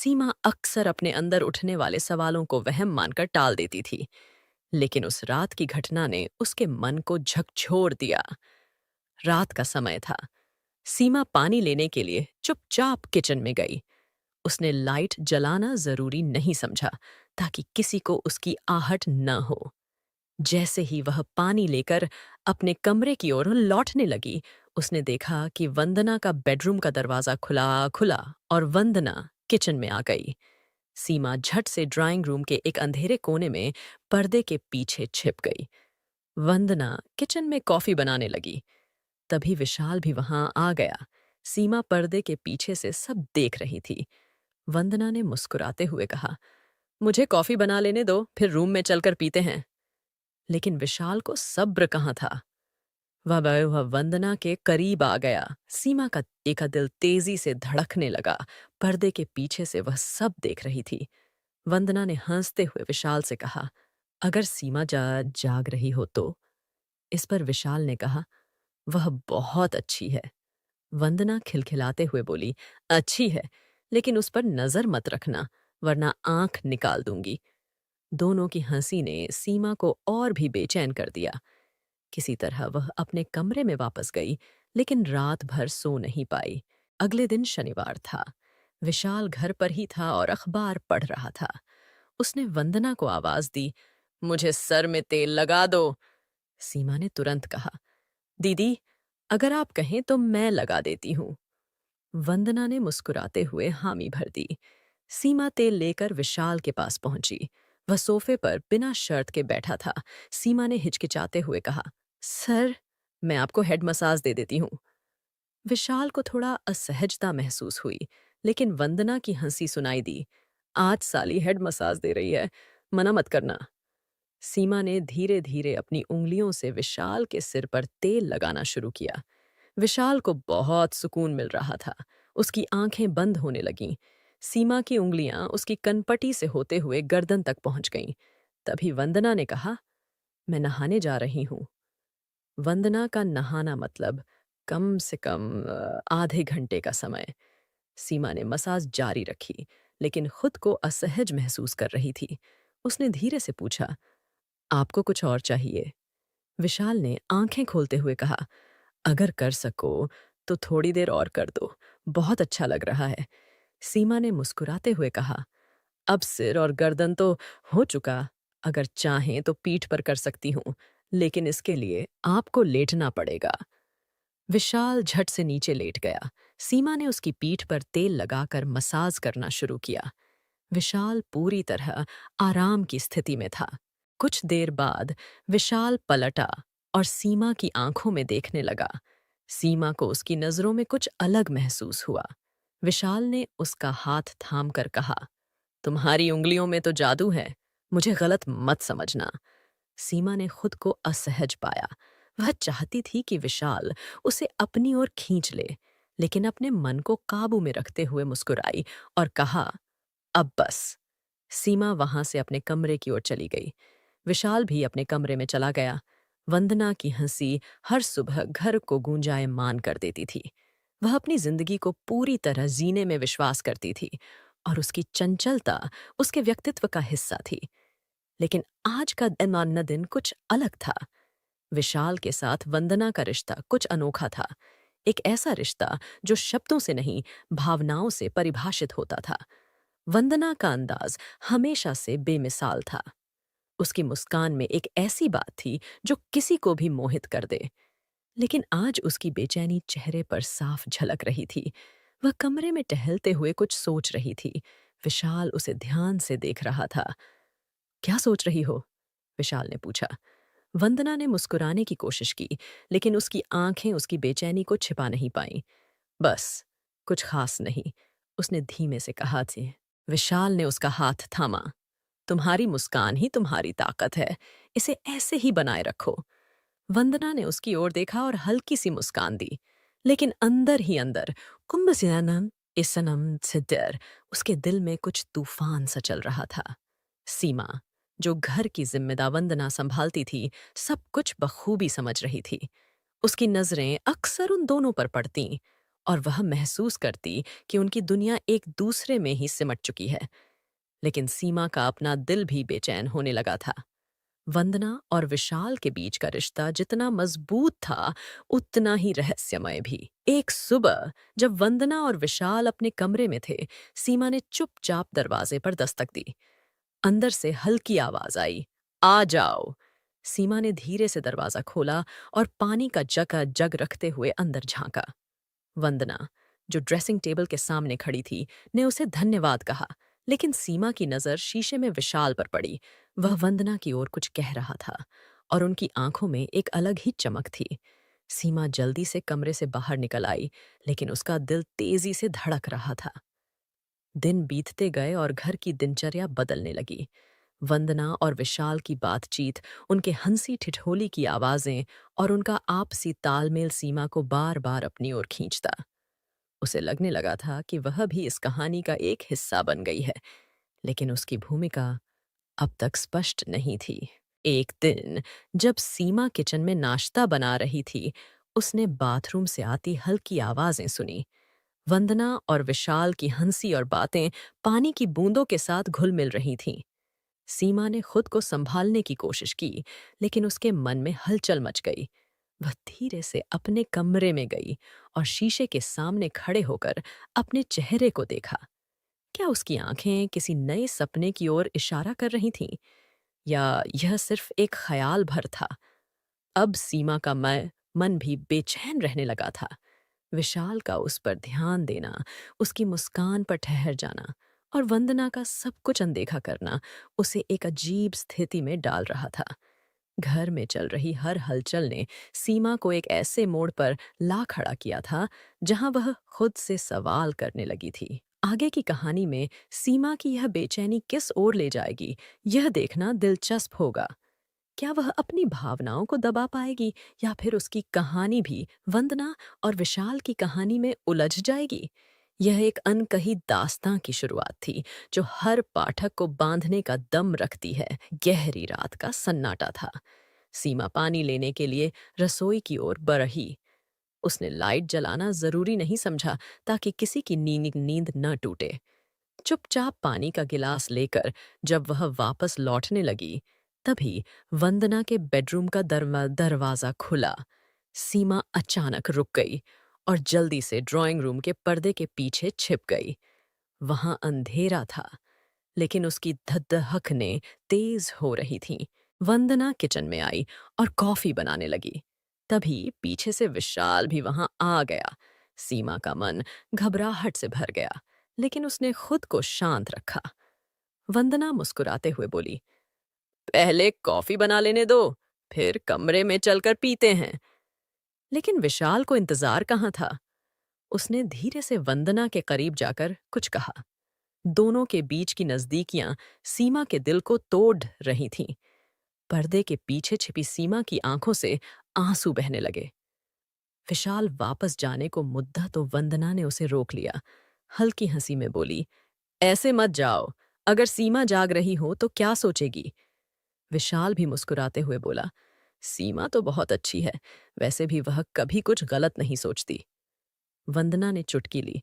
सीमा अक्सर अपने अंदर उठने वाले सवालों को वहम मानकर टाल देती थी, लेकिन उस रात की घटना ने उसके मन को झकझोर दिया। रात का समय था। सीमा पानी लेने के लिए चुपचाप किचन में गई। उसने लाइट जलाना जरूरी नहीं समझा ताकि किसी को उसकी आहट न हो। जैसे ही वह पानी लेकर अपने कमरे की ओर लौटने लगी, उसने देखा कि वंदना का बेडरूम का दरवाजा खुला खुला और वंदना किचन में आ गई। सीमा झट से ड्राइंग रूम के एक अंधेरे कोने में पर्दे के पीछे छिप गई। वंदना किचन में कॉफी बनाने लगी। तभी विशाल भी वहां आ गया। सीमा पर्दे के पीछे से सब देख रही थी। वंदना ने मुस्कुराते हुए कहा, मुझे कॉफी बना लेने दो, फिर रूम में चलकर पीते हैं। लेकिन विशाल को सब्र कहाँ था। वह वंदना के करीब आ गया। सीमा का एक दिल तेजी से धड़कने लगा। पर्दे के पीछे से वह सब देख रही थी। वंदना ने हंसते हुए विशाल से कहा, अगर सीमा जाग रही हो तो। इस पर विशाल ने कहा, वह बहुत अच्छी है। वंदना खिलखिलाते हुए बोली, अच्छी है, लेकिन उस पर नजर मत रखना, वरना आंख निकाल दूंगी। दोनों की हंसी ने सीमा को और भी बेचैन कर दिया। किसी तरह वह अपने कमरे में वापस गई, लेकिन रात भर सो नहीं पाई। अगले दिन शनिवार था। विशाल घर पर ही था और अखबार पढ़ रहा था। उसने वंदना को आवाज दी, मुझे सर में तेल लगा दो। सीमा ने तुरंत कहा, दीदी, अगर आप कहें तो मैं लगा देती हूँ। वंदना ने मुस्कुराते हुए हामी भर दी। सीमा तेल लेकर विशाल के पास पहुंची। वह सोफे पर बिना शर्त के बैठा था। सीमा ने हिचकिचाते हुए कहा, सर, मैं आपको हेड मसाज दे देती हूँ। विशाल को थोड़ा असहजता महसूस हुई, लेकिन वंदना की हंसी सुनाई दी। आज साली हेड मसाज दे रही है, मना मत करना। सीमा ने धीरे धीरे अपनी उंगलियों से विशाल के सिर पर तेल लगाना शुरू किया। विशाल को बहुत सुकून मिल रहा था। उसकी आंखें बंद होने लगीं। सीमा की उंगलियां उसकी कनपटी से होते हुए गर्दन तक पहुंच गईं। तभी वंदना ने कहा, मैं नहाने जा रही हूं। वंदना का नहाना मतलब कम से कम आधे घंटे का समय। सीमा ने मसाज जारी रखी, लेकिन खुद को असहज महसूस कर रही थी। उसने धीरे से पूछा, आपको कुछ और चाहिए? विशाल ने आंखें खोलते हुए कहा, अगर कर सको तो थोड़ी देर और कर दो, बहुत अच्छा लग रहा है। सीमा ने मुस्कुराते हुए कहा, अब सिर और गर्दन तो हो चुका, अगर चाहें तो पीठ पर कर सकती हूँ, लेकिन इसके लिए आपको लेटना पड़ेगा। विशाल झट से नीचे लेट गया। सीमा ने उसकी पीठ पर तेल लगाकर मसाज करना शुरू किया। विशाल पूरी तरह आराम की स्थिति में था। कुछ देर बाद विशाल पलटा और सीमा की आंखों में देखने लगा। सीमा को उसकी नजरों में कुछ अलग महसूस हुआ। विशाल ने उसका हाथ थामकर कहा, तुम्हारी उंगलियों में तो जादू है, मुझे गलत मत समझना। सीमा ने खुद को असहज पाया। वह चाहती थी कि विशाल उसे अपनी ओर खींच ले, लेकिन अपने मन को काबू में रखते हुए मुस्कुराई और कहा, अब बस। सीमा वहां से अपने कमरे की ओर चली गई। विशाल भी अपने कमरे में चला गया। वंदना की हंसी हर सुबह घर को गूंजायमान कर देती थी। वह अपनी जिंदगी को पूरी तरह जीने में विश्वास करती थी और उसकी चंचलता उसके व्यक्तित्व का हिस्सा थी। लेकिन आज का ऐमाना दिन कुछ अलग था। विशाल के साथ वंदना का रिश्ता कुछ अनोखा था। एक ऐसा रिश्ता जो शब्दों से नहीं, भावनाओं से परिभाषित होता था। वंदना का अंदाज हमेशा से बेमिसाल था। उसकी मुस्कान में एक ऐसी बात थी जो किसी को भी मोहित कर दे। लेकिन आज उसकी बेचैनी चेहरे पर साफ झलक रही थी। वह कमरे में टहलते हुए कुछ सोच रही थी। विशाल उसे ध्यान से देख रहा था। क्या सोच रही हो? विशाल ने पूछा। वंदना ने मुस्कुराने की कोशिश की, लेकिन उसकी आंखें उसकी बेचैनी को छिपा नहीं पाईं। बस, कुछ खास नहीं, उसने धीमे से कहा थी। विशाल ने उसका हाथ थामा। तुम्हारी मुस्कान ही तुम्हारी ताकत है, इसे ऐसे ही बनाए रखो। वंदना ने उसकी ओर देखा और हल्की सी मुस्कान दी, लेकिन अंदर ही अंदर कुंभसियानम इसनम से डर उसके दिल में कुछ तूफान सा चल रहा था। सीमा, जो घर की जिम्मेदार वंदना संभालती थी, सब कुछ बखूबी समझ रही थी। उसकी नजरें अक्सर उन दोनों पर पड़तीं और वह महसूस करती कि उनकी दुनिया एक दूसरे में ही सिमट चुकी है। लेकिन सीमा का अपना दिल भी बेचैन होने लगा था। वंदना और विशाल के बीच का रिश्ता जितना मजबूत था, उतना ही रहस्यमय भी। एक सुबह जब वंदना और विशाल अपने कमरे में थे, सीमा ने चुपचाप दरवाजे पर दस्तक दी। अंदर से हल्की आवाज आई, आ जाओ। सीमा ने धीरे से दरवाजा खोला और पानी का जग का जग रखते हुए अंदर झांका। वंदना, जो ड्रेसिंग टेबल के सामने खड़ी थी, ने उसे धन्यवाद कहा, लेकिन सीमा की नजर शीशे में विशाल पर पड़ी। वह वंदना की ओर कुछ कह रहा था और उनकी आंखों में एक अलग ही चमक थी। सीमा जल्दी से कमरे से बाहर निकल आई, लेकिन उसका दिल तेजी से धड़क रहा था। दिन बीतते गए और घर की दिनचर्या बदलने लगी। वंदना और विशाल की बातचीत, उनके हंसी ठिठोली की आवाजें और उनका आपसी तालमेल सीमा को बार बार अपनी ओर खींचता। उसे लगने लगा था कि वह भी इस कहानी का एक हिस्सा बन गई है, लेकिन उसकी भूमिका अब तक स्पष्ट नहीं थी। एक दिन जब सीमा किचन में नाश्ता बना रही थी, उसने बाथरूम से आती हल्की आवाजें सुनी। वंदना और विशाल की हंसी और बातें पानी की बूंदों के साथ घुल मिल रही थीं। सीमा ने खुद को संभालने की कोशिश की, लेकिन उसके मन में हलचल मच गई। वह धीरे से अपने कमरे में गई और शीशे के सामने खड़े होकर अपने चेहरे को देखा। क्या उसकी आंखें किसी नए सपने की ओर इशारा कर रही थीं, या यह सिर्फ एक ख्याल भर था? अब सीमा का मन भी बेचैन रहने लगा था। विशाल का उस पर ध्यान देना, उसकी मुस्कान पर ठहर जाना और वंदना का सब कुछ अनदेखा करना उसे एक अजीब स्थिति में डाल रहा था। घर में चल रही हर हलचल ने सीमा को एक ऐसे मोड़ पर ला खड़ा किया था, जहां वह खुद से सवाल करने लगी थी। आगे की कहानी में सीमा की यह बेचैनी किस ओर ले जाएगी, यह देखना दिलचस्प होगा। क्या वह अपनी भावनाओं को दबा पाएगी, या फिर उसकी कहानी भी वंदना और विशाल की कहानी में उलझ जाएगी? यह एक अनकही दास्तां की शुरुआत थी, जो हर पाठक को बांधने का दम रखती है। गहरी रात का सन्नाटा था। सीमा पानी लेने के लिए रसोई की ओर बढ़ी। उसने लाइट जलाना जरूरी नहीं समझा, ताकि किसी की नींद नींद न टूटे। चुपचाप पानी का गिलास लेकर जब वह वापस लौटने लगी, तभी वंदना के बेडरूम का दरवाजा खुला। सीमा अचानक रुक गई और जल्दी से ड्राइंग रूम के पर्दे के पीछे छिप गई। वहां अंधेरा था, लेकिन उसकी धड़कनें तेज हो रही थीं। वंदना किचन में आई और कॉफी बनाने लगी। तभी पीछे से विशाल भी वहां आ गया। सीमा का मन घबराहट से भर गया, लेकिन उसने खुद को शांत रखा। वंदना मुस्कुराते हुए बोली, पहले कॉफी बना लेने दो, फिर कमरे में चलकर पीते हैं। लेकिन विशाल को इंतजार कहाँ था। उसने धीरे से वंदना के करीब जाकर कुछ कहा। दोनों के बीच की नजदीकियां सीमा के दिल को तोड़ रही थीं। पर्दे के पीछे छिपी सीमा की आंखों से आंसू बहने लगे। विशाल वापस जाने को मुद्दा तो वंदना ने उसे रोक लिया। हल्की हंसी में बोली, ऐसे मत जाओ, अगर सीमा जाग रही हो तो क्या सोचेगी? विशाल भी मुस्कुराते हुए बोला, सीमा तो बहुत अच्छी है, वैसे भी वह कभी कुछ गलत नहीं सोचती। वंदना ने चुटकी ली,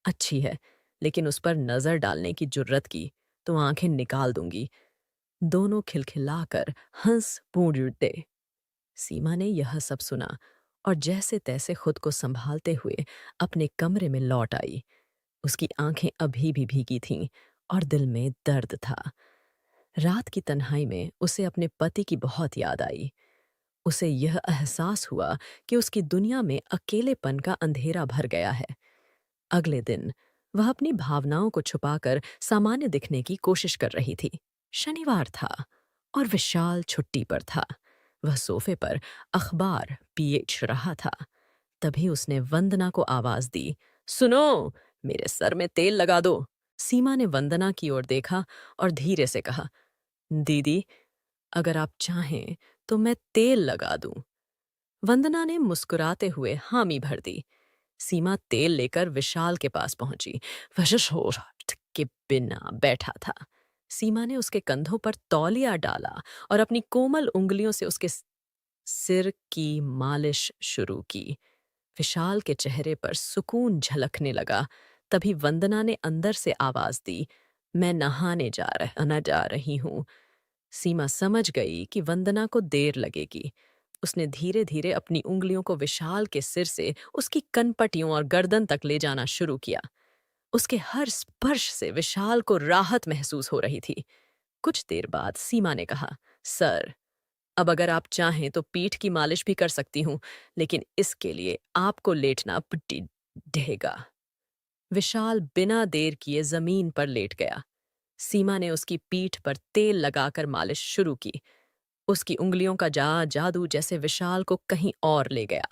अच्छी है, लेकिन उस पर नजर डालने की जुर्रत की तो आंखें निकाल दूंगी। दोनों खिलखिलाकर हंस पूर्णते। सीमा ने यह सब सुना और जैसे तैसे खुद को संभालते हुए अपने कमरे में लौट आई। उसकी आंखें अभी भी भीगी थीं और दिल में दर्द था। रात की तन्हाई में उसे अपने पति की बहुत याद आई। उसे यह एहसास हुआ कि उसकी दुनिया में अकेलेपन का अंधेरा भर गया है। अगले दिन वह अपनी भावनाओं को छुपाकर सामान्य दिखने की कोशिश कर रही थी। शनिवार था और विशाल छुट्टी पर था। वह सोफे पर अखबार पीच रहा था। तभी उसने वंदना को आवाज दी, सुनो, मेरे सर में तेल लगा दो। सीमा ने वंदना की ओर देखा और धीरे से कहा, दीदी, अगर आप चाहें तो मैं तेल लगा दूं। वंदना ने मुस्कुराते हुए हामी भर दी। सीमा तेल लेकर विशाल के पास पहुंची। वह शोर के बिना बैठा था। सीमा ने उसके कंधों पर तौलिया डाला और अपनी कोमल उंगलियों से उसके सिर की मालिश शुरू की। विशाल के चेहरे पर सुकून झलकने लगा। तभी वंदना ने अंदर से आवाज दी, मैं नहाने जा रही हूँ। सीमा समझ गई कि वंदना को देर लगेगी। उसने धीरे धीरे अपनी उंगलियों को विशाल के सिर से उसकी कनपटियों और गर्दन तक ले जाना शुरू किया। उसके हर स्पर्श से विशाल को राहत महसूस हो रही थी। कुछ देर बाद सीमा ने कहा, सर, अब अगर आप चाहें तो पीठ की मालिश भी कर सकती हूँ, लेकिन इसके लिए आपको लेटना पड़ेगा। विशाल बिना देर किए जमीन पर लेट गया। सीमा ने उसकी पीठ पर तेल लगाकर मालिश शुरू की। उसकी उंगलियों का जादू जैसे विशाल को कहीं और ले गया।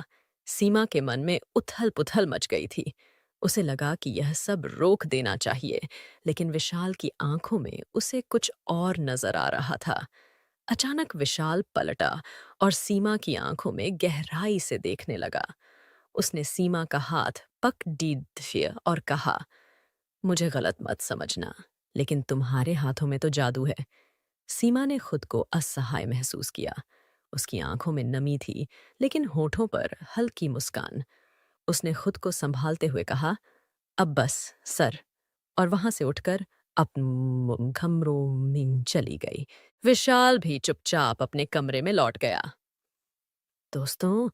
सीमा के मन में उथल-पुथल मच गई थी। उसे लगा कि यह सब रोक देना चाहिए, लेकिन विशाल की आंखों में उसे कुछ और नजर आ रहा था। अचानक विशाल पलटा और सीमा की आंखों में गहराई से देखने लगा। उसने सीमा का हाथ पकड़ दिया और कहा, मुझे गलत मत समझना, लेकिन तुम्हारे हाथों में तो जादू है। सीमा ने खुद को असहाय महसूस किया। उसकी आंखों में नमी थी, लेकिन होठों पर हल्की मुस्कान। उसने खुद को संभालते हुए कहा, अब बस, सर, और वहां से उठकर अपने कमरों में चली गई। विशाल भी चुपचाप अपने कमरे में लौट गया। दोस्तों,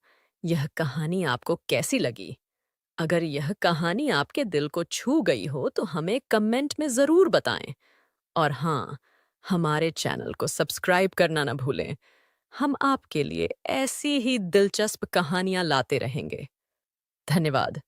यह कहानी आपको कैसी लगी? अगर यह कहानी आपके दिल को छू गई हो तो हमें कमेंट में ज़रूर बताएं। और हाँ, हमारे चैनल को सब्सक्राइब करना ना भूलें। हम आपके लिए ऐसी ही दिलचस्प कहानियां लाते रहेंगे। धन्यवाद।